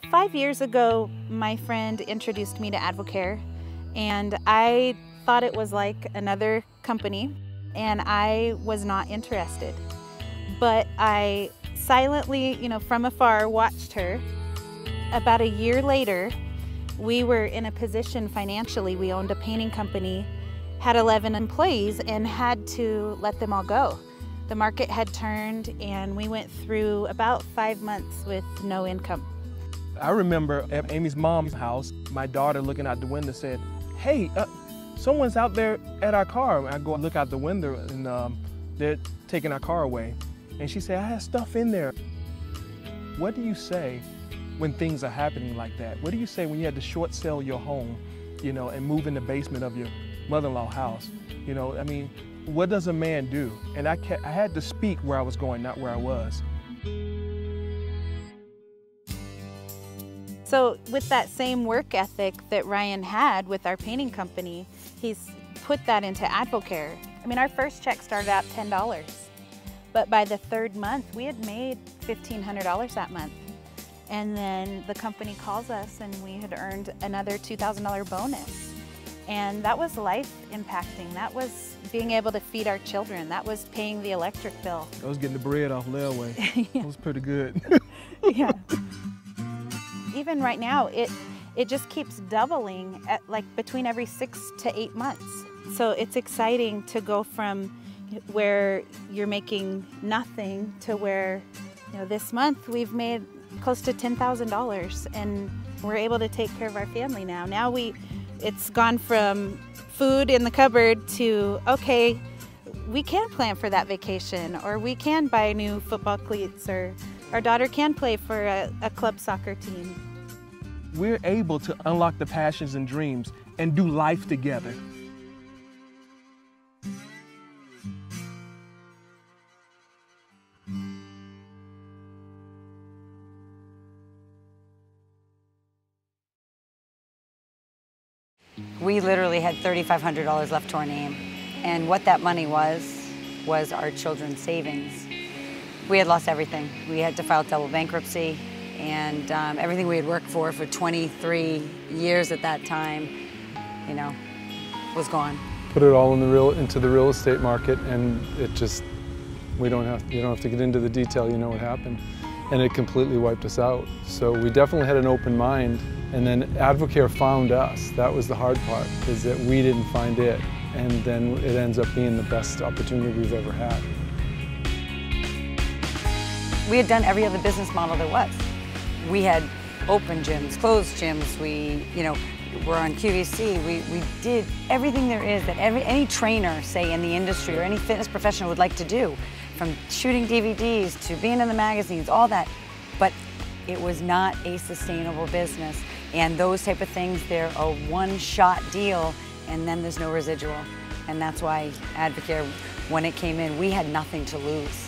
5 years ago, my friend introduced me to Advocare, and I thought it was like another company, and I was not interested. But I silently, from afar, watched her. About a year later, we were in a position financially. We owned a painting company, had 11 employees, and had to let them all go. The market had turned, and we went through about 5 months with no income. I remember at Amy's mom's house, my daughter looking out the window said, "Hey, someone's out there at our car." I go look out the window, and they're taking our car away. And she said, "I have stuff in there." What do you say when things are happening like that? What do you say when you had to short sell your home, and move in the basement of your mother-in-law house? I mean, what does a man do? And I had to speak where I was going, not where I was. So with that same work ethic that Ryan had with our painting company, he's put that into Advocare. I mean, our first check started out $10, but by the third month, we had made $1,500 that month. And then the company calls us and we had earned another $2,000 bonus. And that was life impacting. That was being able to feed our children. That was paying the electric bill. I was getting the bread off Layaway. Yeah. It was pretty good. Yeah. Even right now, it just keeps doubling at between every 6 to 8 months. So it's exciting to go from where you're making nothing to where, this month we've made close to $10,000 and we're able to take care of our family now. Now it's gone from food in the cupboard to, okay, we can plan for that vacation, or we can buy new football cleats, or our daughter can play for a club soccer team. We're able to unlock the passions and dreams and do life together. We literally had $3,500 left to our name. And what that money was our children's savings. We had lost everything. We had to file double bankruptcy, and everything we had worked for 23 years at that time, was gone. Put it all into the real estate market, and it just, you don't have to get into the detail, what happened. And it completely wiped us out. So we definitely had an open mind, and then Advocare found us. That was the hard part, is that we didn't find it, and then it ends up being the best opportunity we've ever had. We had done every other business model there was. We had open gyms, closed gyms, we, were on QVC. We did everything there is that any trainer, say, in the industry or any fitness professional would like to do, from shooting DVDs to being in the magazines, all that. But it was not a sustainable business. And those type of things, they're a one-shot deal, and then there's no residual. And that's why Advocare, when it came in, we had nothing to lose.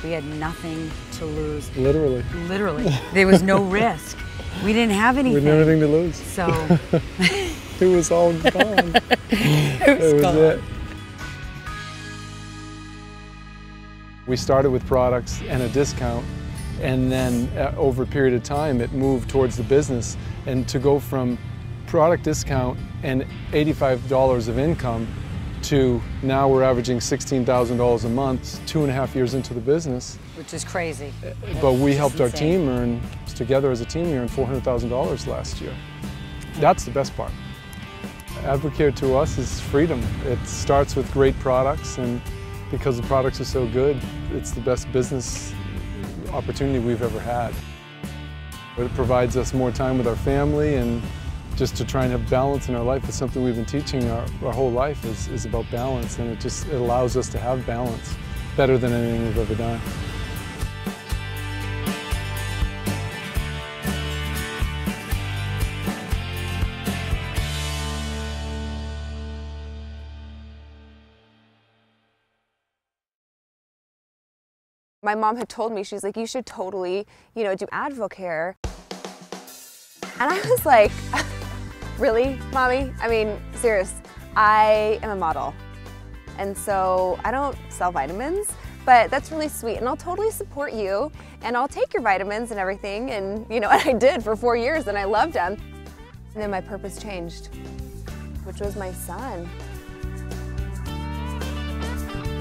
We had nothing to lose. Literally. Literally. There was no risk. We didn't have anything. We didn't have anything to lose. So. It was all gone. It was gone. It. We started with products and a discount, and then over a period of time it moved towards the business, and to go from product discount and $85 of income to now we're averaging $16,000 a month, 2.5 years into the business. Which is crazy. But we helped our team earn, together as a team, we earned $400,000 last year. That's the best part. Advocare to us is freedom. It starts with great products, and because the products are so good, it's the best business opportunity we've ever had. It provides us more time with our family, and just to try and have balance in our life is something we've been teaching our whole life, is about balance, and it allows us to have balance better than anything we've ever done. My mom had told me, she's like, you should totally, do Advocare. And I was like, really, Mommy? I mean, serious, I am a model. And so I don't sell vitamins, but that's really sweet, and I'll totally support you, and I'll take your vitamins and everything, and you know, and I did for 4 years, and I loved them. And then my purpose changed, which was my son.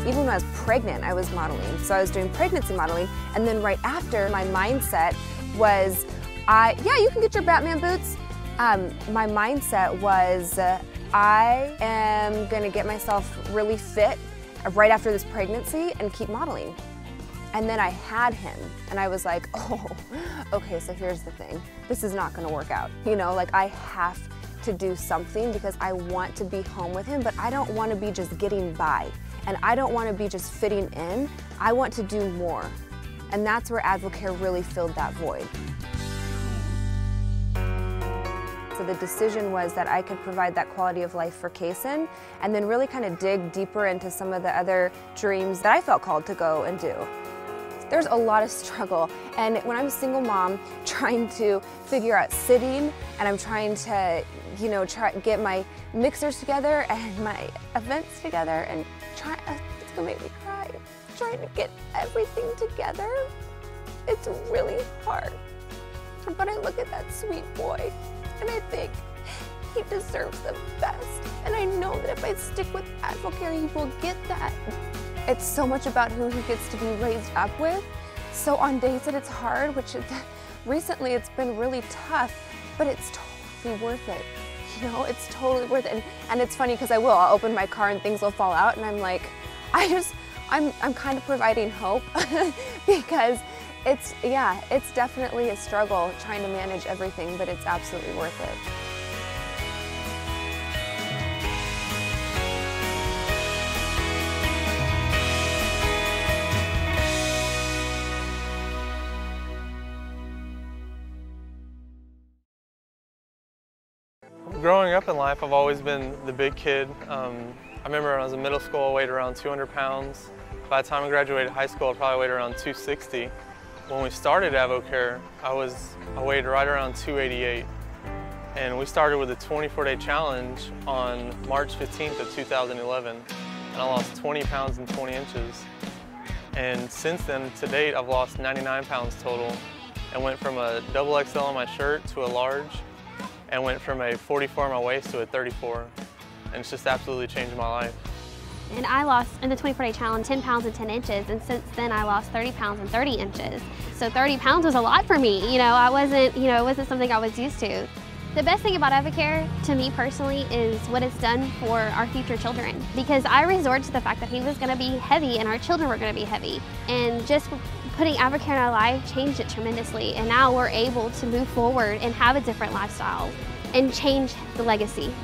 Even when I was pregnant, I was modeling. So I was doing pregnancy modeling, and then right after, my mindset was, yeah, you can get your Batman boots. My mindset was, I am gonna get myself really fit right after this pregnancy and keep modeling. And then I had him, and I was like, oh, okay, so here's the thing. This is not gonna work out. You know, like I have to do something because I want to be home with him, but I don't wanna be just getting by. And I don't wanna be just fitting in. I want to do more. And that's where AdvoCare really filled that void. So the decision was that I could provide that quality of life for Kaysen, and then really kind of dig deeper into some of the other dreams that I felt called to go and do. There's a lot of struggle, and when I'm a single mom trying to figure out sitting, and I'm trying to, you know, get my mixers together and my events together, and it's gonna make me cry, trying to get everything together, it's really hard. But I look at that sweet boy, and I think he deserves the best. And I know that if I stick with AdvoCare, he will get that. It's so much about who he gets to be raised up with. So on days that it's hard, which recently it's been really tough, but it's totally worth it. You know, it's totally worth it. And it's funny because I'll open my car and things will fall out, and I'm like, I'm kind of providing hope because it's definitely a struggle trying to manage everything, but it's absolutely worth it. Growing up in life, I've always been the big kid. I remember when I was in middle school, I weighed around 200 pounds. By the time I graduated high school, I probably weighed around 260. When we started AdvoCare, I weighed right around 288. And we started with a 24-day challenge on March 15th of 2011. And I lost 20 pounds and 20 inches. And since then, to date, I've lost 99 pounds total and went from a XXL on my shirt to a large, and went from a 44 on my waist to a 34. And it's just absolutely changed my life. And I lost, in the 24-day challenge, 10 pounds and 10 inches, and since then I lost 30 pounds and 30 inches. So 30 pounds was a lot for me. You know, it wasn't something I was used to. The best thing about AdvoCare, to me personally, is what it's done for our future children. Because I resort to the fact that he was gonna be heavy and our children were gonna be heavy. And just putting AdvoCare in our life changed it tremendously. And now we're able to move forward and have a different lifestyle and change the legacy.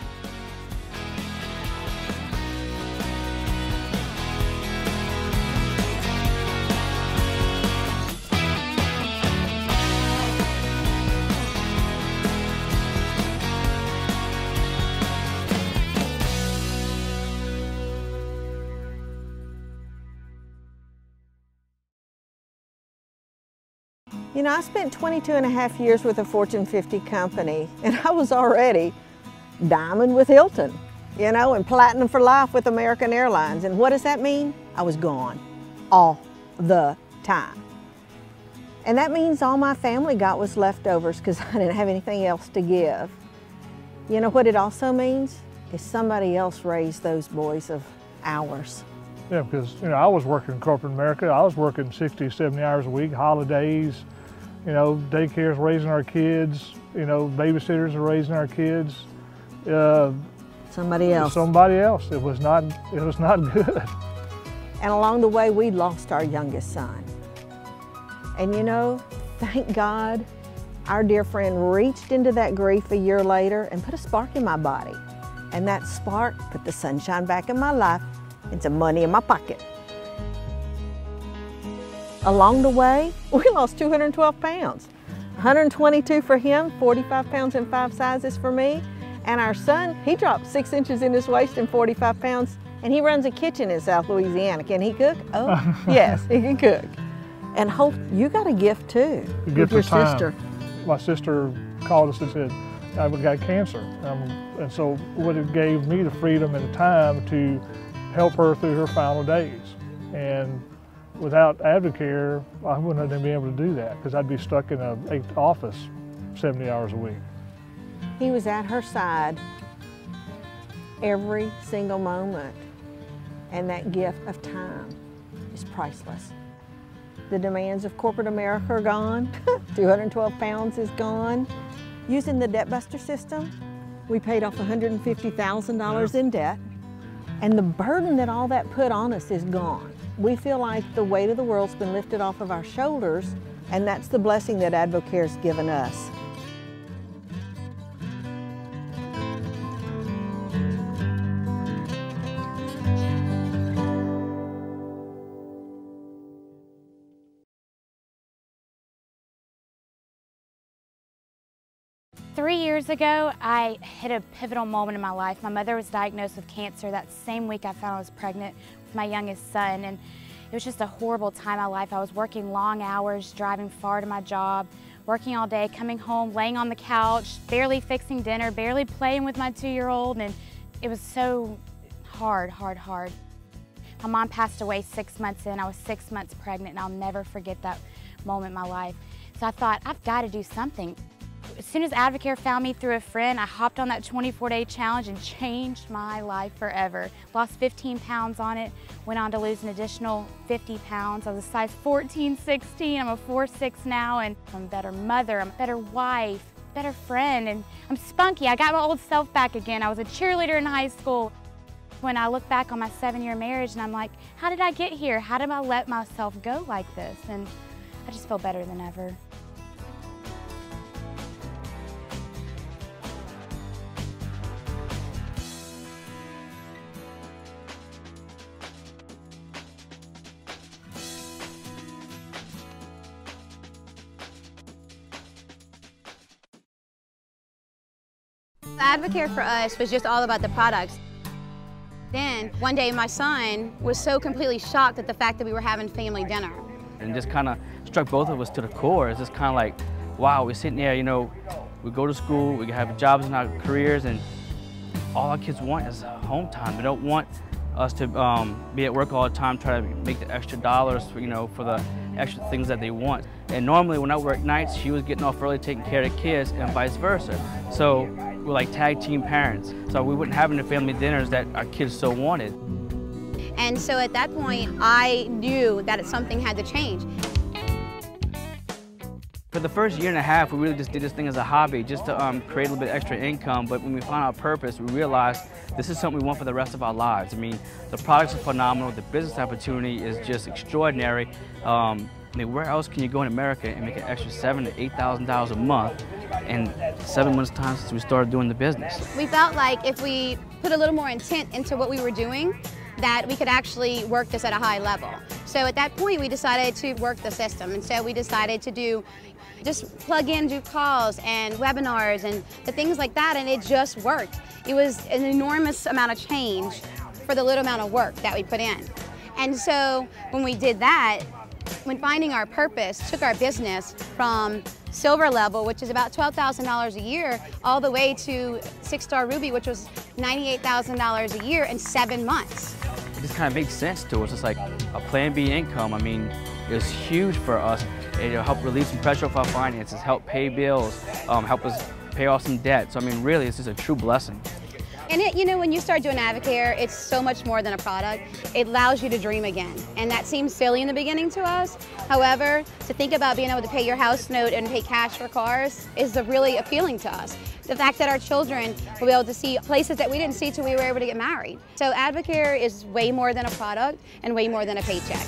You know, I spent 22.5 years with a Fortune 50 company, and I was already diamond with Hilton, you know, and platinum for life with American Airlines. And what does that mean? I was gone all the time. And that means all my family got was leftovers because I didn't have anything else to give. You know what it also means? Is somebody else raised those boys of ours. Yeah, because, you know, I was working in corporate America. I was working 60, 70 hours a week, holidays, you know, daycares raising our kids, you know, babysitters are raising our kids. Somebody else. Somebody else. It was not good. And along the way, we lost our youngest son. And you know, thank God, our dear friend reached into that grief a year later and put a spark in my body. And that spark put the sunshine back in my life and some money in my pocket. Along the way, we lost 212 pounds. 122 for him, 45 pounds in 5 sizes for me. And our son, he dropped 6 inches in his waist and 45 pounds, and he runs a kitchen in South Louisiana. Can he cook? Oh, yes, he can cook. And Hope, you got a gift too, with your sister. My sister called us and said, I've got cancer. And so what it gave me the freedom and the time to help her through her final days. And Without Advocare, I wouldn't have been able to do that because I'd be stuck in an office 70 hours a week. He was at her side every single moment, and that gift of time is priceless. The demands of corporate America are gone. 212 pounds is gone. Using the Debt Buster system, we paid off $150,000 in debt, and the burden that all that put on us is gone. We feel like the weight of the world's been lifted off of our shoulders, and that's the blessing that Advocare's given us. Three years ago, I hit a pivotal moment in my life. My mother was diagnosed with cancer that same week I found I was pregnant with my youngest son, and it was just a horrible time in my life. I was working long hours, driving far to my job, working all day, coming home, laying on the couch, barely fixing dinner, barely playing with my 2-year-old, and it was so hard. My mom passed away 6 months in. I was 6 months pregnant, and I'll never forget that moment in my life. So I thought, I've got to do something. As soon as Advocare found me through a friend, I hopped on that 24-day challenge and changed my life forever. Lost 15 pounds on it, went on to lose an additional 50 pounds. I was a size 14, 16, I'm a 4'6" now, and I'm a better mother, I'm a better wife, better friend, and I'm spunky. I got my old self back again. I was a cheerleader in high school. When I look back on my 7-year marriage and I'm like, how did I get here? How did I let myself go like this? And I just feel better than ever. Advocare for us was just all about the products. Then one day my son was so completely shocked at the fact that we were having family dinner. And just kind of struck both of us to the core. It's just kind of like, wow, we're sitting there, you know, we go to school, we have jobs in our careers, and all our kids want is home time. They don't want us to be at work all the time trying to make the extra dollars, you know, for the extra things that they want. And normally when I work nights, she was getting off early taking care of the kids and vice versa. So we're like tag team parents. So we wouldn't have the family dinners that our kids so wanted. And so at that point, I knew that something had to change. For the first year and a half, we really just did this thing as a hobby, just to create a little bit extra income. But when we found our purpose, we realized this is something we want for the rest of our lives. I mean, the products are phenomenal. The business opportunity is just extraordinary. I mean, where else can you go in America and make an extra $7,000 to $8,000 a month in 7 months' time since we started doing the business? We felt like if we put a little more intent into what we were doing, that we could actually work this at a high level. So at that point, we decided to work the system. And so we decided to just plug in, do calls and webinars and the things like that, and it just worked. It was an enormous amount of change for the little amount of work that we put in. And so when we did that, when finding our purpose, took our business from silver level, which is about $12,000 a year, all the way to 6-star Ruby, which was $98,000 a year in 7 months. It just kind of makes sense to us. It's like a Plan B income. I mean, it was huge for us. It'll help relieve some pressure off our finances, help pay bills, help us pay off some debt. So I mean, really, it's just a true blessing. And you know, when you start doing Advocare, it's so much more than a product. It allows you to dream again. And that seems silly in the beginning to us. However, to think about being able to pay your house note and pay cash for cars is really appealing to us. The fact that our children will be able to see places that we didn't see till we were able to get married. So Advocare is way more than a product and way more than a paycheck.